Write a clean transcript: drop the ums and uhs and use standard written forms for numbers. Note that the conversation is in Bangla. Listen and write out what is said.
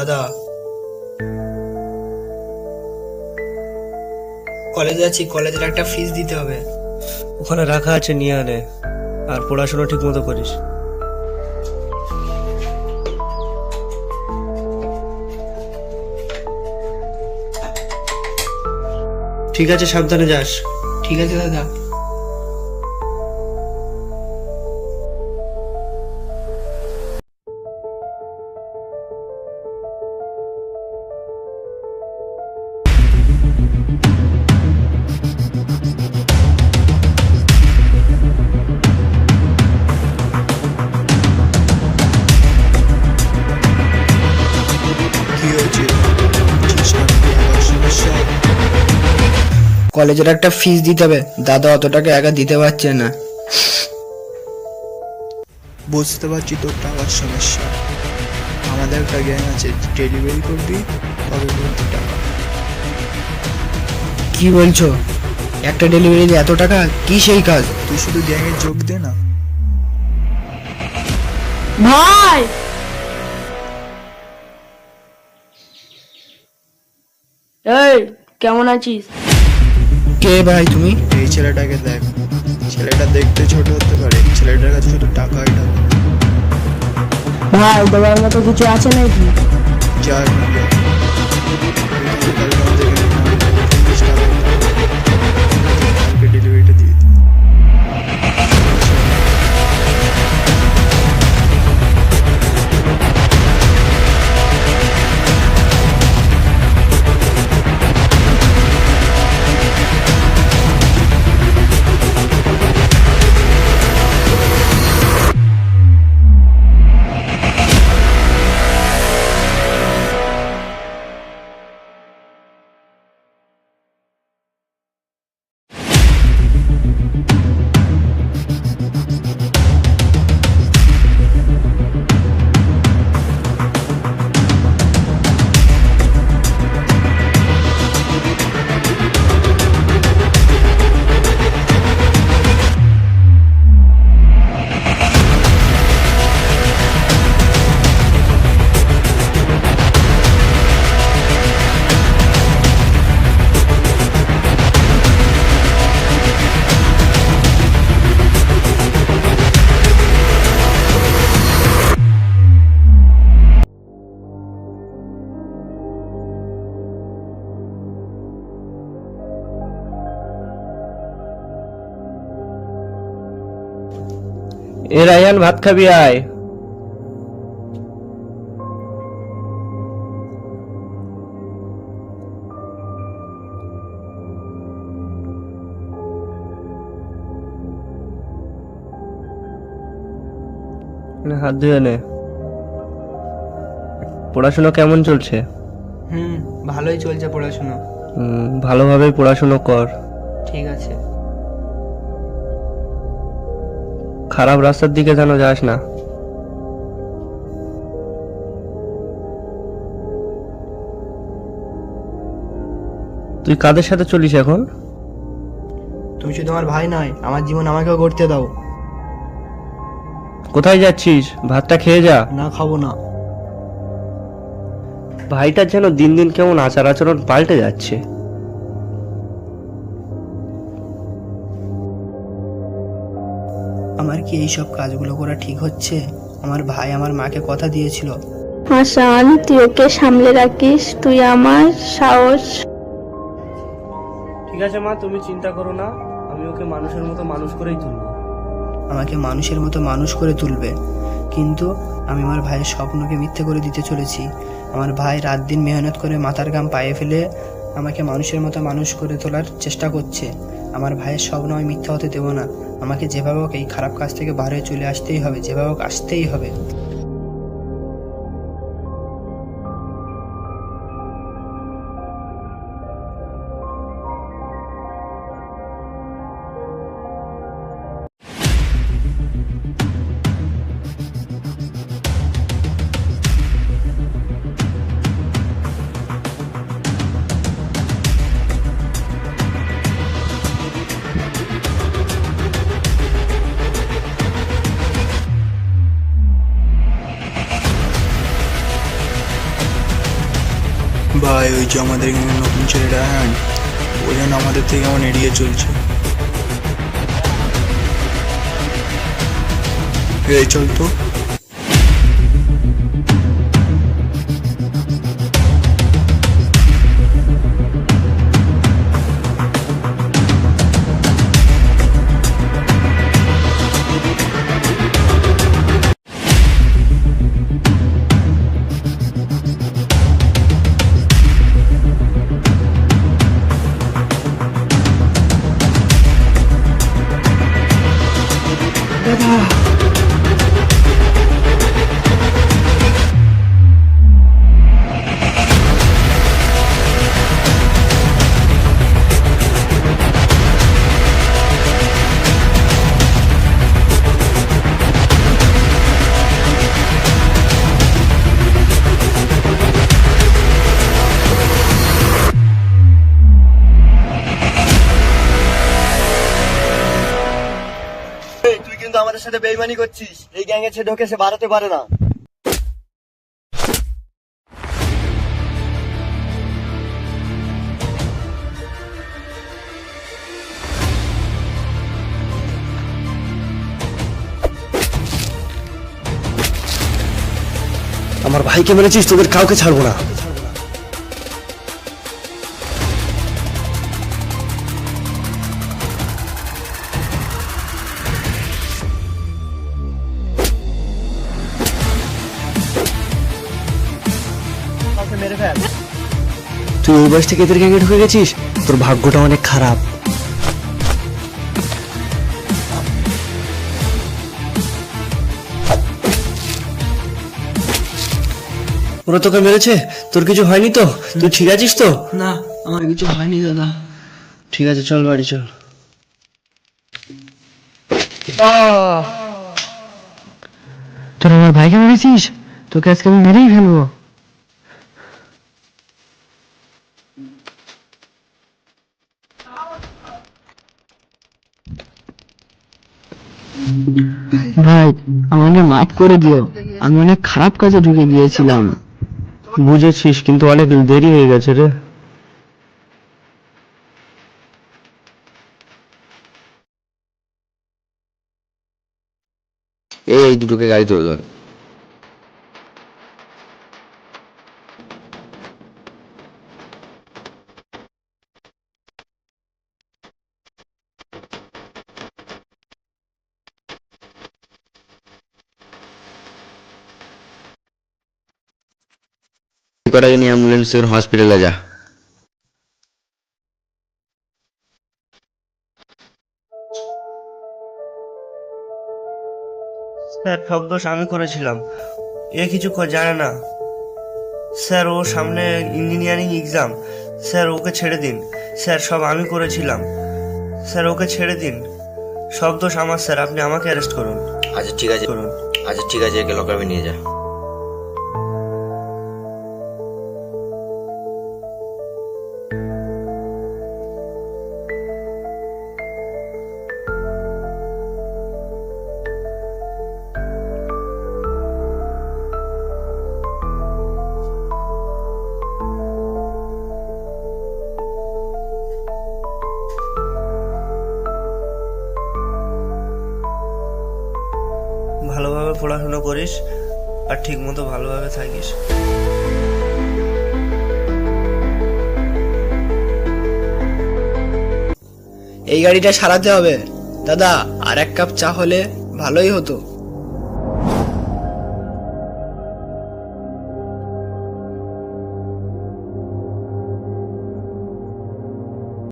দাদা, কলেজে যাচ্ছি, কলেজের একটা ফিস দিতে হবে। ওখানে রাখা আছে, নিয়ে আনে। আর পড়াশোনা ঠিক মতো করিস। ঠিক আছে, সাবধানে যাস। ঠিক আছে দাদা। কি হয়েছে? বুঝছিস না টাকার সমস্যা? কলেজের একটা ফিস দিতে হবে, দাদা অত টাকা একা দিতে পারছে না। বুঝতে পারছি তোর টাকার সমস্যা। আমাদের একটা গ্যাং আছে, ডেলিভারি করবি তবে বলতে টাকা। কি বলছো? একটা ডেলিভারি এত টাকা? কি সেই কাজ? তুই শুধু গ্যাংয়ে যোগ দে না। ভাই, এই কেমন আছিস? কে ভাই তুমি? এই ছেলেটাকে দেখ, ছেলেটা দেখতে ছোট হতে পারে, ছেলেটার কাছে শুধু টাকাই টাকা। ভাই, দেওয়ার মতো কিছু আছে নাকি? যা এখন যা। তুই কালকে আমাদের এখানে না, 40 টাকা কালকে ডেলিভারিটা দিয়ে দিই। এ রায়ান, ভাত খাবি আয়। হাত ধুয়ে নে। পড়াশোনা কেমন চলছে? ভালোই চলছে পড়াশোনা। ভালোভাবে পড়াশোনা কর। ঠিক আছে। খারাপ রাস্তার দিকে যেন যাস না। তুই কাদের সাথে চলিস এখন? তুমি শুধু আমার ভাই নয়, আমার জীবন আমাকেও গড়তে দাও। কোথায় যাচ্ছিস? ভাতটা খেয়ে যা। না, খাবো না। ভাইটার যেন দিন দিন কেমন আচার আচরণ পাল্টে যাচ্ছে। আমার কি এইসব কাজগুলো করা ঠিক হচ্ছে? আমার ভাই আমার মাকে কথা দিয়েছিল। হাসান, তুই ওকে সামলে রাখিস, তুই আমার সাহস। ঠিক আছে মা, তুমি চিন্তা করো না, আমি ওকে মানুষের মতো মানুষ করেই তুলবো। আমাকে মানুষের মতো মানুষ করে তুলবে, কিন্তু আমি আমার ভাইয়ের স্বপ্নকে মিথ্যে করে দিতে চলেছি। আমার ভাই রাত দিন মেহনত করে মাথার ঘাম পায়ে ফেলে আমাকে মানুষের মতো মানুষ করে তোলার চেষ্টা করছে। আমার ভাইয়ের স্বপ্ন আমি মিথ্যা হতে দেবো না। আমাকে যেভাবে হোক এই খারাপ কাজ থেকে বার হয়ে চলে আসতেই হবে, যেভাবে হোক আসতেই হবে। ওই যে আমাদের গ্যাংয়ের নতুন ছেলেটা, হ্যাঁ ও যেন আমাদের থেকে কেমন এড়িয়ে চলছে। এই চল তো। তুই কিন্তু আমাদের সাথে বেইমানি করছিস। এই গ্যাংয়ে সে ঢোকে, সে বাড়াতে পারে না। আমার ভাইকে মেরেছিস, তোদের কাউকে ছাড়বো না। মেরে ফেল। তুই ওই বয়স থেকে এদের গ্যাংয়ে ঢুকে গেছিস, তোর ভাগ্যটা অনেক খারাপ। ওরা তোকে মেরেছে, তোর কিছু হয়নি তো? তুই ঠিক আছিস তো? না, আমার কিছু হয়নি দাদা। ঠিক আছে, চল বাড়ি চল। তোর আমার ভাইকে মেরেছিস? তোকে আজকে আমি মেরেই ফেলবো। ভাই, আমাকে মাফ করে দিও, আমি অনেক খারাপ কাজে ঢুকে গিয়েছিলাম। বুঝেছিস, কিন্তু অনেক দেরি হয়ে গেছে রে। এই দুটোকে গাড়ি তুলে ধর। কটাকে নিয়ে অ্যাম্বুলেন্স হসপিটালে যা। স্যার, সব দোষ আমি করেছিলাম, এ কিছু জানে না। স্যার, ও সামনে ইঞ্জিনিয়ারিং এক্সাম, স্যার ওকে ছেড়ে দিন। স্যার, সব আমি করেছিলাম, স্যার ওকে ছেড়ে দিন। সব দোষ আমার স্যার, আপনি আমাকে অ্যারেস্ট করুন। আচ্ছা ঠিক আছে, আচ্ছা ঠিক আছে, একে লকআপে নিয়ে যা। ভালোভাবে পড়াশোনা করিস আর ঠিক মতো ভালোভাবে থাকিস। এই গাড়িটা সারাতে হবে দাদা, আর এক কাপ চা হলে ভালোই হতো।